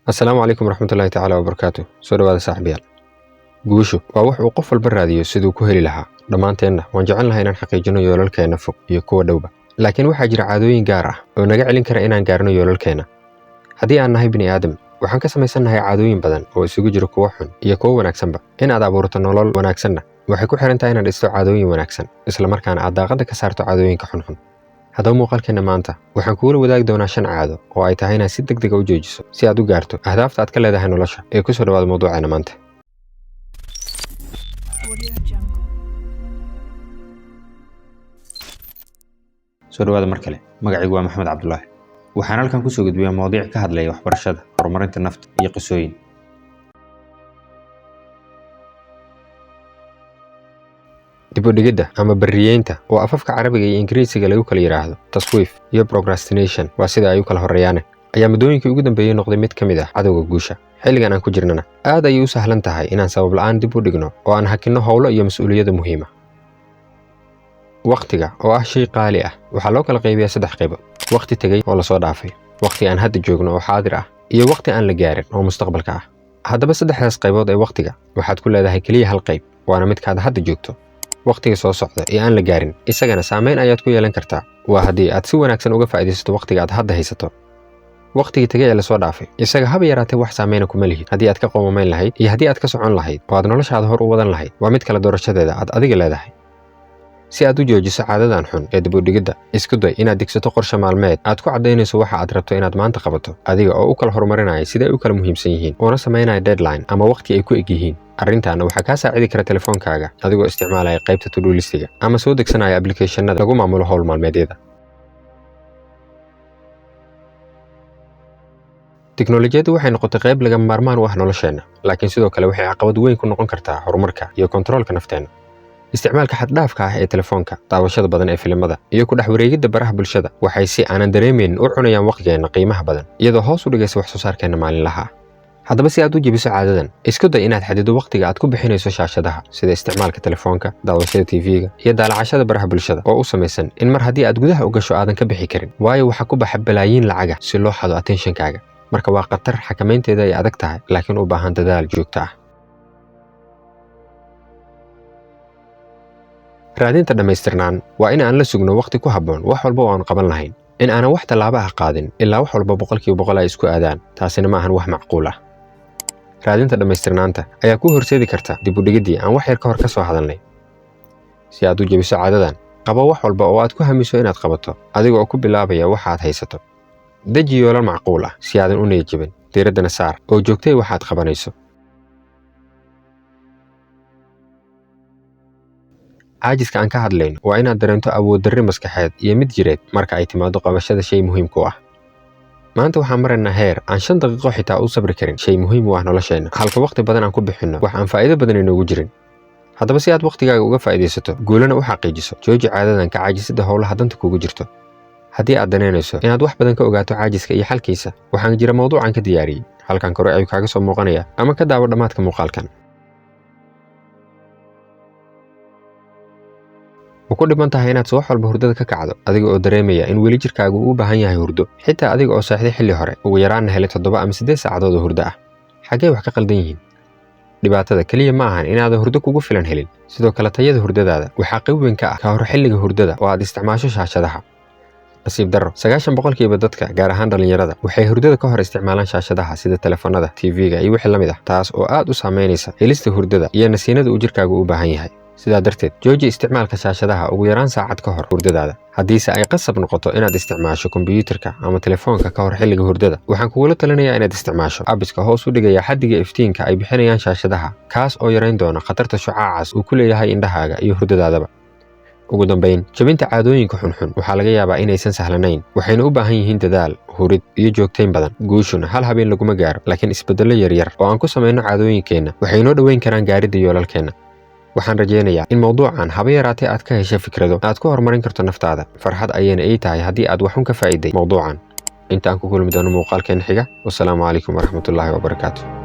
السلام عليكم ورحمة الله تعالى وبركاته. soo dhawaada saaxiibayaal. Guushu waa wax uu qof walba raadiyo siduu ku heli lahaa. Dhammaanteenna waan jecelnahay inaan xaqiijino yoolalkeena fog iyo kuwa dhowba. Laakiin waxaa jira caadooyin gaar ah oo naga celin kara inaan gaarno yoolalkeena. Haddii aan nahay bini aadam, waxaan ka samaysannahay caadooyin badan oo isugu jira kuwa xun iyo kuwa wanaagsanba. In aad abuurto nolol wanaagsanna waxay ku xiran tahay inaad dhisto caadooyin wanaagsan, isla markaana aad daaqadda ka saarto caadooyinka xunxun. haddaba muuqaalkeena maanta waxaan kuula wadaagi doonaa 5 caado oo ay tahay inaad si degdeg ah u joojiso si aad u gaarto ahdaafta aad ka leedahay nolosha ee ku soo dhawaada mawduuceena maanta. soo dhawaada mar kale. magacaygu waa Maxamed Cabdullaahi. waxaan halkan ku soo gudbiyaa mowduuc ka hadlaya waxbarashada, horumarinta nafta iyo qisooyin. dib u dhigidda ama barriyeynta oo afafka Carabiga iyo Ingiriisiga lagu kala yiraahdo taswiif iyo procrastination waa sida ay u kala horeeyaan ayaa muddooyinkii ugu dambeeyay noqday mid ka mid ah cadowga guusha. xilligan aan ku jirnana aad ayay u sahlan tahay inaan sabab la'aan dib u dhigno oo aan hakinno howlo iyo mas'uuliyado muhiim ah. waqtiga oo ah shay qaali ah waxaa loo kala qaybiyaa 3 qaybood: waqti tegay oo la soo dhaafay, waqti aan hadda joogno oo xaadir ah, iyo waqti aan la gaarin oo mustaqbalka ah. haddaba 3daas qaybood ee waqtiga waxaad ku leedahay kaliya hal qayb, waana midkaad hadda joogto. waqtiga soo socda ee aan la gaarin isagana saameyn ayaad ku yeelan kartaa, waa haddii aad si wanaagsan uga faa'iidaysato waqtiga aad hadda haysato. waqtiga tegay ee la soo dhaafay isaga haba yaraatee wax saameyn kuma lihid haddii aad ka qoomamayn lahayd iyo haddii aad ka socon lahayd oo aad noloshaada hor u wadan lahayd. waa mid kala doorashadeeda aad adiga leedahay. si aad u joojiso caadadan xun ee dib u dhigidda, isku day inaad degsato qorshe maalmeed aad ku caddaynayso waxa aad rabto inaad maanta qabato, adiga oo u kala horumarinaya sida ay u kala muhiimsan yihiin, una samaynaya deadline ama waqti ay ku eg yihiin. arrintaana waxaa kaa saacidi kara telefoonkaaga adigoo isticmaalaya qaybta to-do listiga ama soo degsanaya applicationada lagu maamulo howl maalmeedyada. tiknoolajiyaddu waxay noqotay qayb lagama maarmaan u ah nolosheenna, laakiin sidoo kale waxay caqabad weyn ku noqon kartaa horumarka iyo kontroolka nafteenna. isticmaalka xad-dhaafka ah ee telefoonka, daawashada badan ee filimada, iyo ku dhex wareegidda baraha bulshada waxay si aanan dareemaynin u cunayaan waqtigeenna qiimaha badan, iyadoo hoos u dhigaysa wax soo saarkeenna maalinlaha ah. haddaba si aad u jebiso caadadan, isku day inaad xadido waqtiga aad ku bixinayso shaashadaha sida isticmaalka telefoonka, daawashada TV-ga, iyo daalacashada baraha bulshada oo u samaysan in mar haddii aad gudaha u gasho aadan ka bixi karin, waayo waxaa ku baxa balaayiin lacaga si loo xado attention-kaaga. marka waa khatar xakamaynteeda ay adag tahay, laakiin u baahan dadaal joogto ah. raadinta dhammaystirnaan waa in aan la sugno waqti ku habboon wax walba oo aan qaban lahayn, in aanan wax tallaabo ah qaadin ilaa wax walba 100% ay isku aadaan. taasina ma ahan wax macquul ah. raadinta dhammaystirnaanta ayaa ku horseedi karta dib u dhigiddii aan wax yar ka hor ka soo hadalnay. si aad u jebiso caadadan, qabo wax walba oo aad ku hamiso inaad qabato adiga oo ku bilaabaya waxa aad haysato. deji yoolal macquul ah si aadan u niyad jabin, diiraddana saar oo joogtay waxaad qabanayso. caajiska aan ka hadlayno waa inaad dareento awood darri maskaxeed iyo mid jireed marka ay timaado qabashada shay muhiim ku ah. maanta waxaan maraynaa heer aan 5 daqiiqo xitaa u sabri karin shay muhiim u ah nolosheenna, halka waqti badan aan ku bixinno wax aan faa'iido badan inoogu jirin. haddaba si aad waqtigaaga uga faa'iidaysato, guulana u xaqiijiso, jooji caadadan ka caajisidda howlaha danta kugu jirto. haddii aad danaynayso inaad wax badan ka ogaato caajiska iyo xalkiisa, waxaan jira mawduucan ka diyaariyey, halkan kore ayuu kaaga soo muuqanaya, ama ka daawo dhammaadka muuqaalkan. ma ku dhiman tahay inaad subax walba hurdada ka kacdo adiga oo dareemaya in weli jirkaagu u baahan yahay hurdo, xitaa adiga oo seexday xilli hore, ugu yaraanna helay 7 ama 8 saacadood oo hurdo ah? xaggee wax ka qaldan yihiin? dhibaatada keliya ma ahan inaadan hurdo kugu filan helin, sidoo kale tayada hurdadaada waxaa qayb weyn ka ah ka hor xilliga hurdada oo aad isticmaasho shaashadaha. nasiib darro, 90% dadka, gaar ahaan dhallinyarada, waxay hurdada ka hor isticmaalaan shaashadaha sida telefoonada, TV-ga iyo wixii la mid ah, taas oo aad u saameynaysa helista hurdada iyo nasiinada uu jirkaagu u baahan yahay. sidaa darteed, jooji isticmaalka shaashadaha ugu yaraan saacad ka hor hurdadaada. haddiise ay qasab noqoto inaad isticmaasho kombiyuutarka ama telefoonka ka hor xilliga hurdada, waxaan kugula talinayaa inaad isticmaasho abiska hoos u dhigaya xaddiga iftiinka ay bixinayaan shaashadaha, kaas oo yarayn doona khatarta shucaacaas uu ku leeyahay indhahaaga iyo hurdadaadaba. ugu dambayn, jabinta caadooyinka xunxun waxaa laga yaabaa inaysan sahlanayn, waxayna u baahan yihiin dadaal, hurid iyo joogtayn badan. guushuna hal habeen laguma gaaro, laakiin isbeddello yaryar oo aan ku samayno caadooyinkeenna waxay noo dhoweyn karaan gaaridda yoolalkeenna. waxaan rajaynayaa in mawduucan haba yaraatee aad ka heshay fikrado aad ku horumarin karto naftaada. farxad ayayna ii tahay haddii aad waxun ka faa'iiday mawduucan. inta aan ku kulmi doono muuqaalkeen xiga, wassalaamu calaykum waraxmatullaahi wabarakaatu.